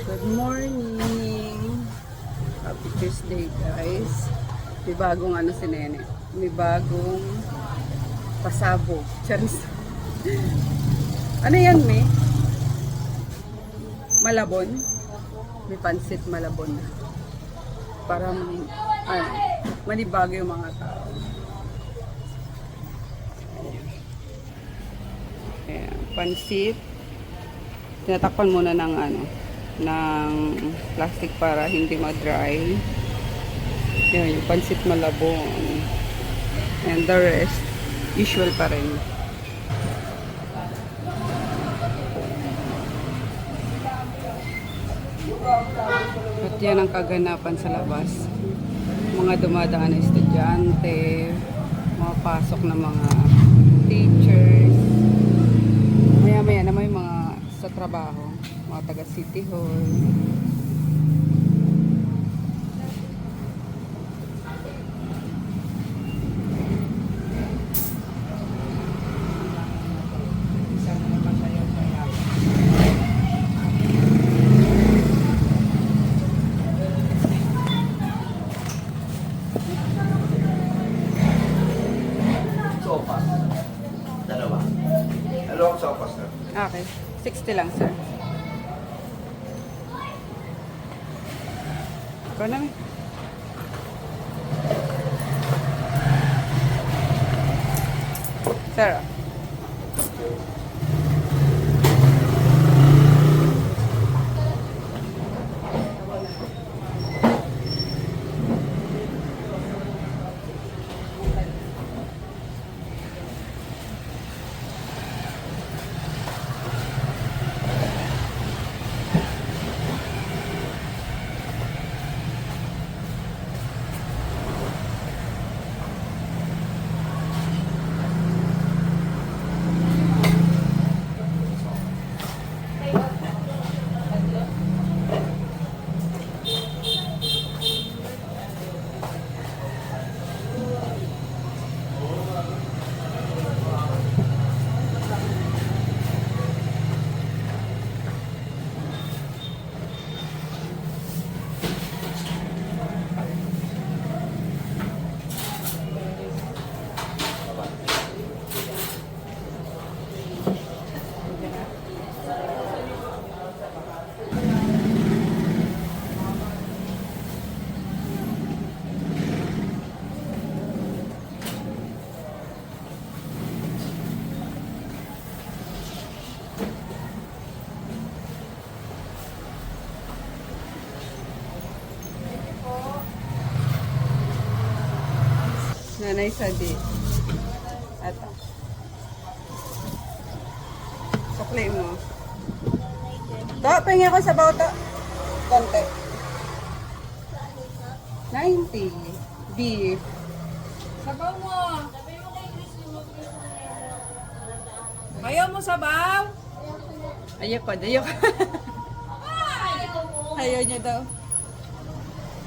Good morning! Happy Tuesday, guys. May bagong ano si Nene. May bagong pasabog. Charis. Ano yan, May? Malabon? May pansit malabon. Para manibago yung mga tao. Ayan, pansit. Tinatakpan muna ng ng plastic para hindi ma-dry. Yan, yung pansit malabon. And the rest, usual pa rin. At yan ang kaganapan sa labas. Mga dumadaan na estudyante, mga pasok na mga teachers. Maya-maya na may mga sa trabaho, mga taga City Hall. Sopas. Dalawa. Dalawang sopas na. Okay, 60 lang, sir. Ikaw na, May. Sir. Nanay Sadi. Ato. Sukli mo. To, pahingi ako sa bawta. Konti. 90. Beef. Sabaw mo. Ayaw mo sabaw? Ayaw ko, ayaw ko. Ayaw niya daw.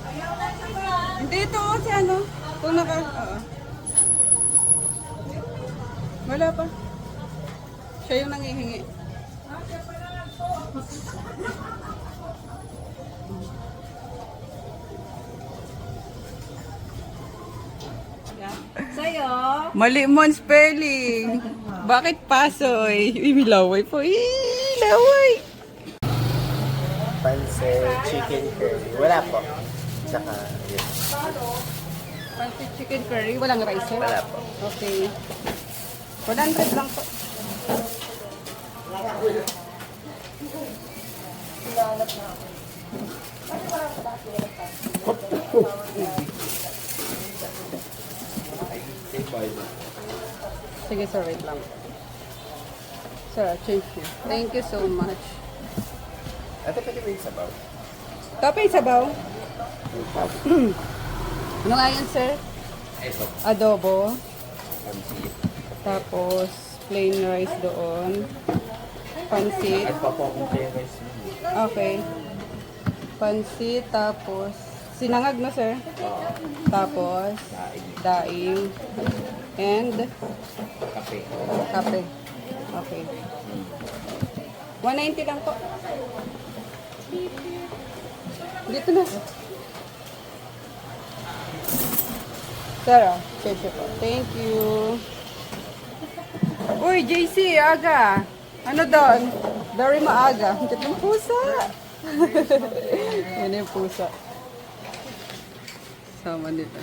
Ayaw na sabaw. Hindi ito si ano. Kung naka, oo. Wala pa. Siya yung nangihingi. Sa'yo? Mali mo ang spelling. Bakit pasoy? Uy, laway po. Laway. Pansit, chicken curry. Wala po. Tsaka, yun. Pansit chicken curry. Walang rice, sir? Wala po. Okay. 100 lang po. Sige, sir. Wait lang. Sir, change niyo. Thank you so much. Ate, pwede ba yung sabaw? Topping sabaw. Ano nga yan, sir? Ito. Adobo. Pansit. Tapos, plain rice doon. Pansit. At pa po akong rice. Okay. Pansit, tapos sinangag na, sir. Tapos, daing. And, Kape. kape. Okay. 190 lang po. Dito na. Tara, cheche po. Thank you. Uy, JC, aga. Ano doon? Very maaga. Ang cute ng pusa. Yan yung pusa. Sama nila.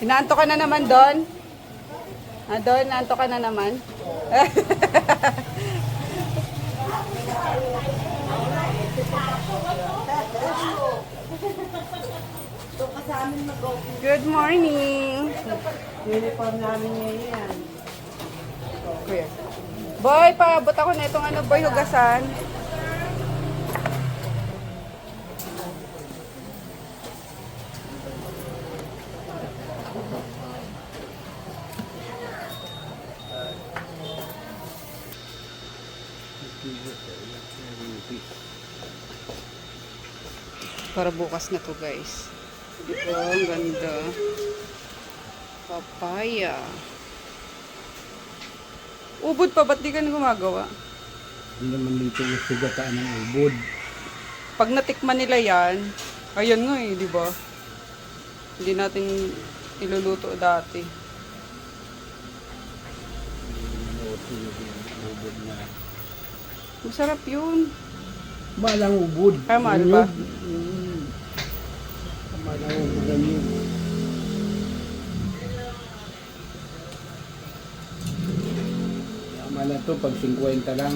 Inaanto ka na naman doon? Ah, doon, naanto ka na naman? Good morning! Uniform namin ngayon yan. Kuya. Boy, paabot ako na itong ano, boy, hugasan. Para bukas na to, guys. Ito, ang ganda. Papaya. Ubod pa, ba't di ka na gumagawa? Hindi naman dito yung sugataan ng ubod. Pag natikman nila yan, ayun nga eh, di ba? Hindi natin iluluto dati. Ubod na. Masarap yun. Malang ubod. Ay, mahal ba? Malang ubod ang yun. Mala to pag 50 lang.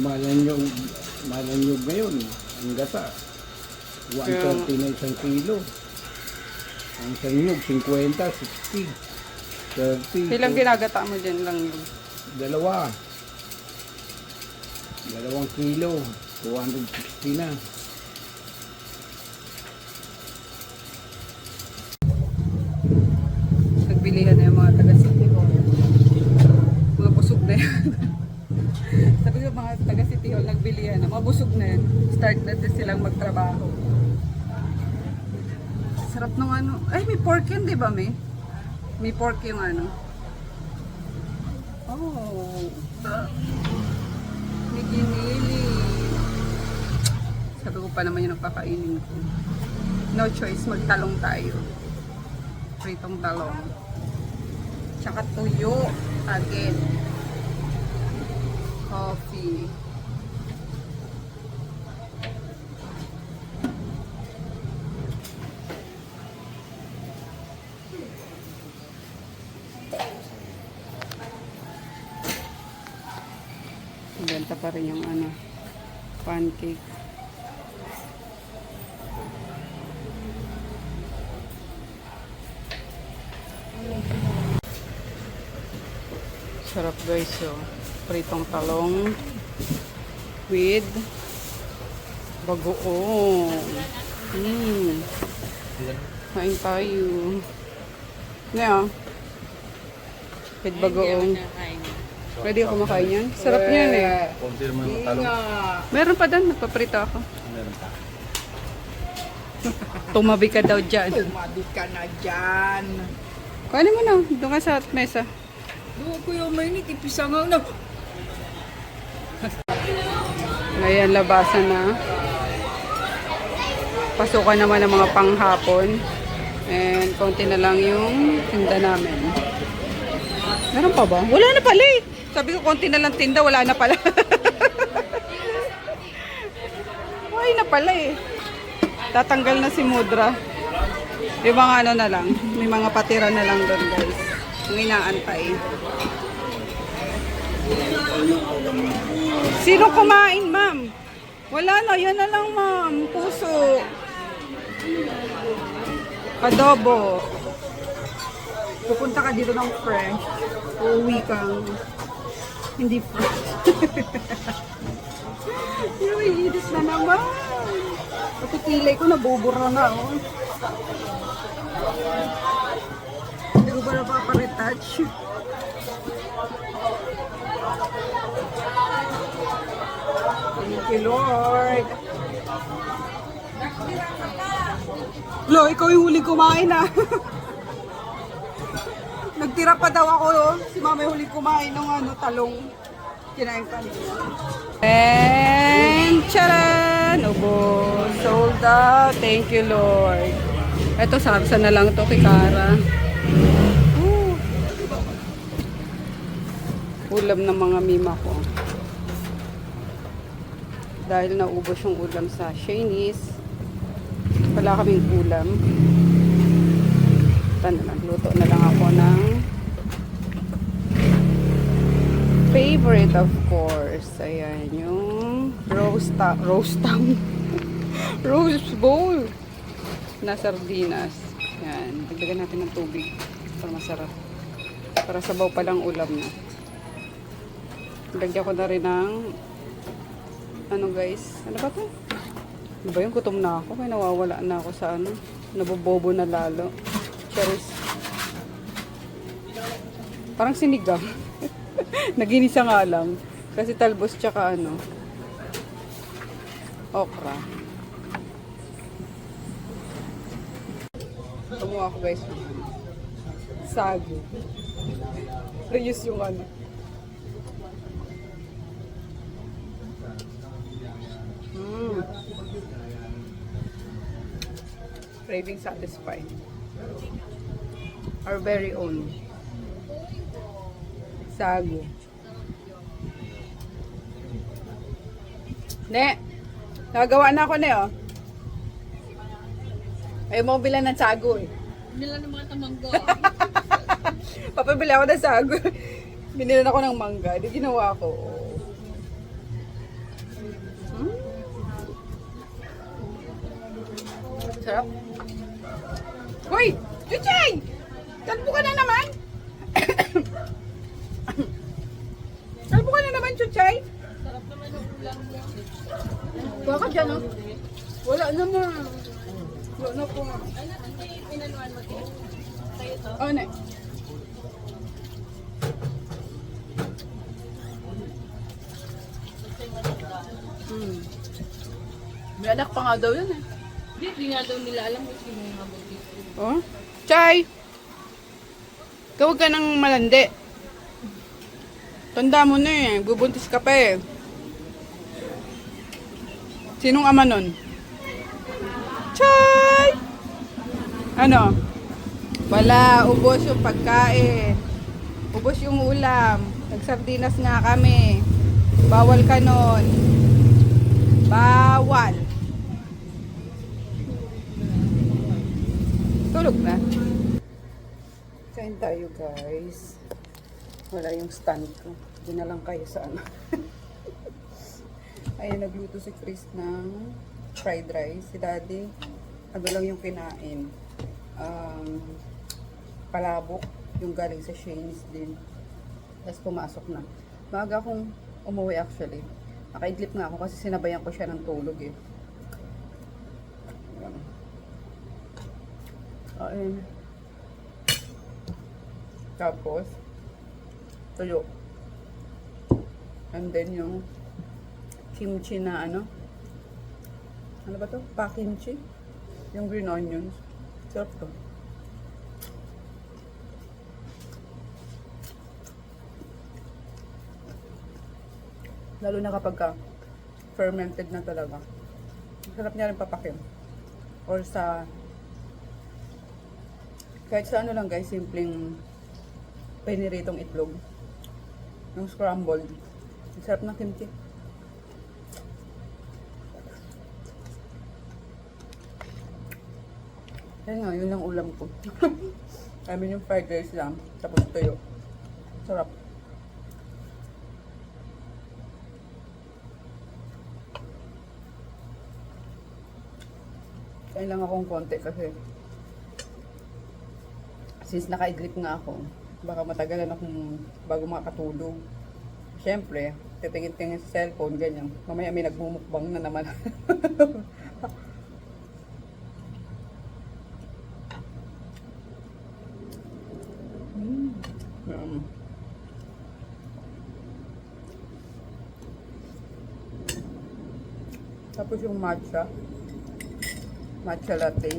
Malan yung ngayon. Ang gata. 130 na isang kilo. Ang isang nyug, 50, 60, 30. Ilang ginagata mo dyan lang yun? Dalawa. 2 kilo. 260 na. Nagbilihan na yung mga taga-city hall. Mga busog na yan. Sabi ko mga taga-city hall, nagbilihan na. Mga busog na yan. Start na din silang magtrabaho. Sarap nung ano. Ay, may pork yun, di ba, may? May pork yung ano. Oh. May ginili. Sabi ko pa naman yung nagpakainin ko. No choice, magtalong tayo. Pritong talong. Tsaka tuyo. Agad. Coffee. Benta pa rin yung ano, pancake. Sarap guys, so pritong talong with bagoong. Kain tayo. Ngayon, with bagoong. Pwede ako makain yan? Sarap niyan eh. Konti naman yung talong. Meron pa doon, nagpaprito ako. Meron pa. Tumabi ka daw dyan. Tumabi ka na dyan. Kuhanin mo na, doon ka sa mesa. Doon ko yung mainit, ipisangaw na. Ngayon, labasan na. Pasukan naman ng mga panghapon. And konti na lang yung tinda namin. Meron pa ba? Wala na pala eh. Sabi ko konti na lang tinda, wala na pala. Ay na pala eh. Tatanggal na si Mudra. Yung mga ano na lang. May mga patira na lang doon guys. Yung inaantay. Sino kumain ma'am? Wala na, yan na lang ma'am. Puso. Adobo. Pupunta ka dito ng French. Uuwi kang hindi French. Yung iidis na naman. Pati kilay ko nabubura na. Oh. Hindi ko ba napaparetouch? Thank you, Lord. Lo, ikaw yung huling kumain ah. Nagtira pa daw ako, oh. Si mama yung huling kumain ng ano, talong. Kinain pa niya. And, charan! Ubo, sold out. Thank you, Lord. Ito, sarsa na lang to kay Cara. Ulam ng mga mima ko. Dahil naubos yung ulam sa Shanice, wala kaming ulam. Nagluto na lang ako ng favorite, of course. Ayan, yung roast bowl na sardinas. Ayan, dagdagan natin ng tubig para masarap. Para sabaw pa lang ulam na. Lagyan ko na rin ng ano guys, ano ba to? Ano ba yung gutom na ako? May nawawala na ako sa ano. Nabobobo na lalo. Charis. Parang sinigang. Naginisa nga lang. Kasi talbos tsaka ano. Okra. Kumuha ako guys. Sago. Reuse yung ano. Craving satisfied. Our very own sago. Ne, nagawa na ako ne, oh. Ayaw mo bilan ng sago eh. Bilan ng mga tamanggo. Papabili ako ng sago. Binilan ako ng mangga. Di ginawa ko. Sarap. Hoy! Chuchay! Kalbo ka na naman! Kalbo ka na naman, Chuchay! Sarap naman yung ulam niya. Kuha ka dyan, oh. Wala naman. Wala na po. Ano, pinanuan mo din? Sa'yo to? Oh, ne. May anak pa nga daw yun, eh. Hindi nga daw nila alam kung sino yung habang dito. Oh? Chay! Huwag ka nang malandi. Tanda mo na eh. Bubuntis ka pa eh. Sinong ama nun? Chay! Ano? Wala. Ubos yung pagkain. Ubos yung ulam. Nagsardinas nga kami. Bawal ka nun. Bawal. Tulog na. Kain tayo guys. Wala yung stand ko. Doon na lang kayo sa ano. Ayun, nagluto si Chris ng fried rice. Si Daddy, ano lang yung kinain. Palabok. Yung galing sa Shane's din. Tapos pumasok na. Maaga akong umuwi actually. Nakaidlip nga ako kasi sinabayan ko siya ng tulog eh. Ayun. Tapos, tuyo. And then yung kimchi na ano. Ano ba to? Pa-kimchi. Yung green onions. Sarap to. Lalo na kapag fermented na talaga. Sarap niya rin papakin. Or sa kahit sa ano lang guys, simpleng piniritong itlog. Yung scrambled. Ang sarap ng kimchi. Yan nga, yun lang ulam ko. I mean yung fried rice lang, tapos tuyo. Sarap. Kain lang akong konti kasi since naka-idlip nga ako, baka matagalan akong bago makatulog. Siyempre, titingin-tingin sa cellphone, ganyan. Mamaya may nagmumukbang na naman. Tapos yung matcha. Matcha latte.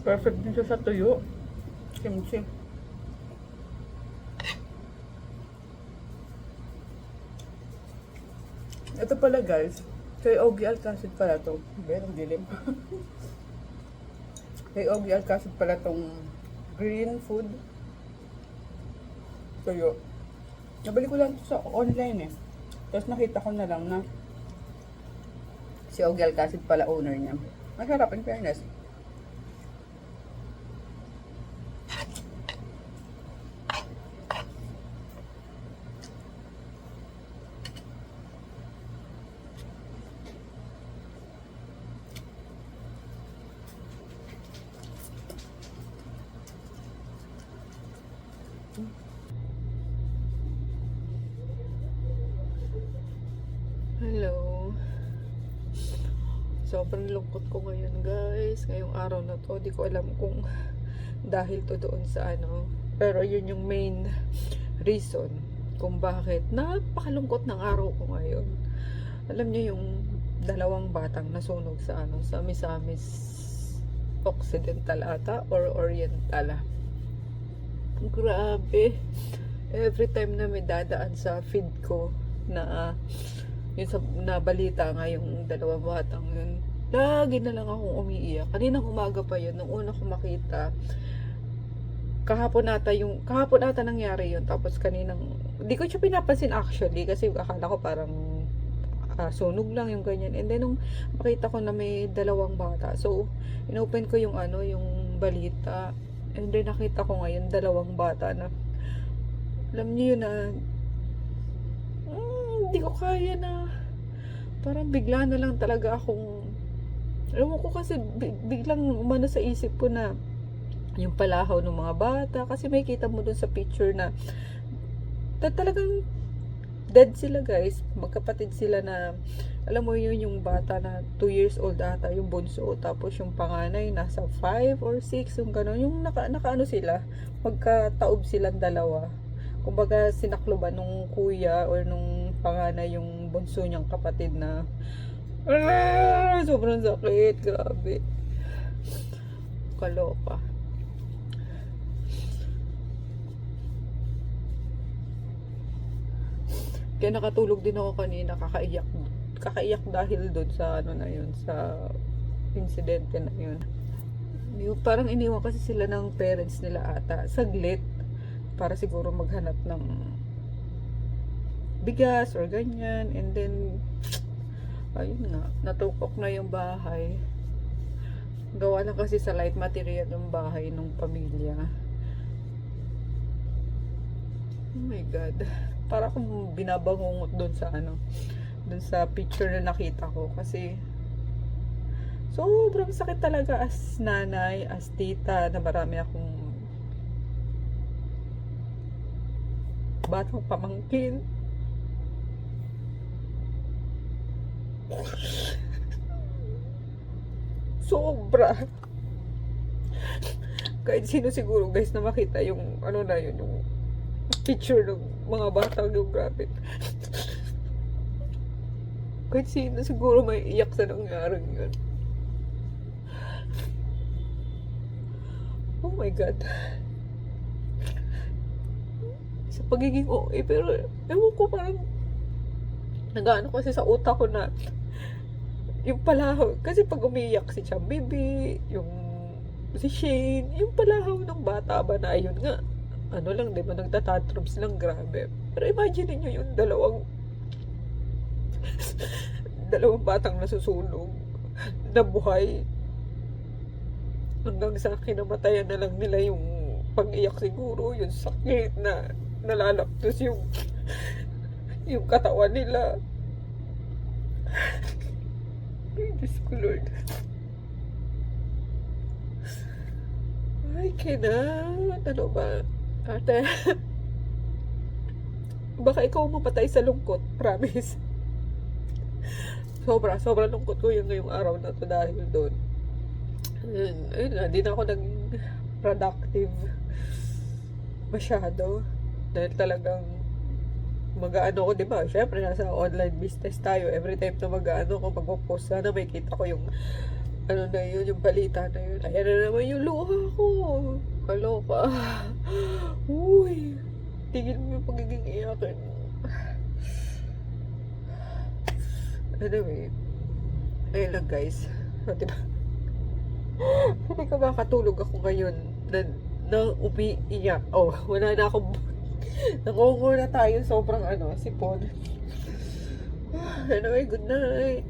Perfect din siya sa tuyo. Kimchi. Ito pala guys, kay Ogie Alcacid pala to. Merong dilim. Kay Ogie Alcacid pala tong green food tuyo. Nabili ko lang to sa online eh. Tapos nakita ko na lang na si Ogie Alcacid pala owner niya. Masarap in fairness. Hello. Sobrang lungkot ko ngayon guys. Ngayong araw na to. Di ko alam kung dahil to doon sa ano. Pero yun yung main reason kung bakit napakalungkot ng araw ko ngayon. Alam niyo yung dalawang batang nasunog sa ano, sa Misamis Occidental ata or Oriental. Grabe. Every time na may dadaan sa feed ko na yun sa nabalita nga yung dalawang batang yun, lagi na lang akong umiiyak. Kaninang umaga pa yun, nung una ko makita, kahapon ata nangyari yun. Tapos kaninang, di ko siya pinapansin actually, kasi akala ko parang sunog lang yung ganyan. And then nung makita ko na may dalawang bata, so inopen ko yung ano, yung balita, and then nakita ko ngayon dalawang bata na, alam niyo yun na hindi ko kaya na, parang bigla na lang talaga akong, ewan ko kasi biglang umano sa isip ko na yung palahaw ng mga bata, kasi may kita mo dun sa picture na talagang dead sila guys, magkapatid sila na, alam mo yun, yung bata na 2 years old ata yung bunso, tapos yung panganay nasa 5 or 6, yung gano'n, yung nakaano sila, magkataob silang dalawa. Kumbaga sinakloban nung kuya or nung panganay yung bunso niyang kapatid na sobrang sakit, grabe, kaloka. Kaya nakatulog din ako kanina, kakaiyak dahil doon sa ano na yun, sa insidente na yun. Yung parang iniwan kasi sila ng parents nila ata saglit para siguro maghanap ng bigas or ganyan, and then ayun nga, natukok na yung bahay. Gawa lang kasi sa light material yung bahay ng pamilya. Oh my god, para akong binabangungot doon sa ano, doon sa picture na nakita ko, kasi sobrang sakit talaga as nanay, as tita, na marami akong batang pamangkin. Sobra. Kahit sino siguro guys na makita yung ano na yun, yung picture ng mga batang yung grabe. Kahit sino siguro may iyak sa nangyaring yun. Oh my god. Sa pagiging OA, pero ewan ko, parang nag-ano kasi sa utak ko na yung palahaw, kasi pag umiyak si Chambibi, yung si Shane, yung palahaw ng bata ba na yun nga, ano lang, di ba, nagtatantrums lang, grabe. Pero imagine niyo yung dalawang batang nasusunog na buhay, hanggang sa kinamatayan na lang nila yung pag-iyak siguro, yung sakit na nalalaptos yung katawan nila. Ay, Diyos ko Lord, I cannot. Ano ba, ate? Baka ikaw mapatay sa lungkot, promise. Sobrang lungkot ko yung ngayong araw na to dahil doon. Ayun nga, di na ako naging productive masyado. Dahil talagang mag-ano ko, di ba? Siyempre, nasa online business tayo. Every time na mag-ano ko, magpo-post, sana may kita ko yung ano na yun, yung balita na yun. Ayan na naman yung luha ko. Kaloka. Uy, tigil mo yung pagiging iyakin. Anyway, ayun lang guys. So, diba? Hindi ko makatulog ako ngayon na umiiyak. Oh, wala na akong nangungo na tayo sobrang sipon. Anyway, good night.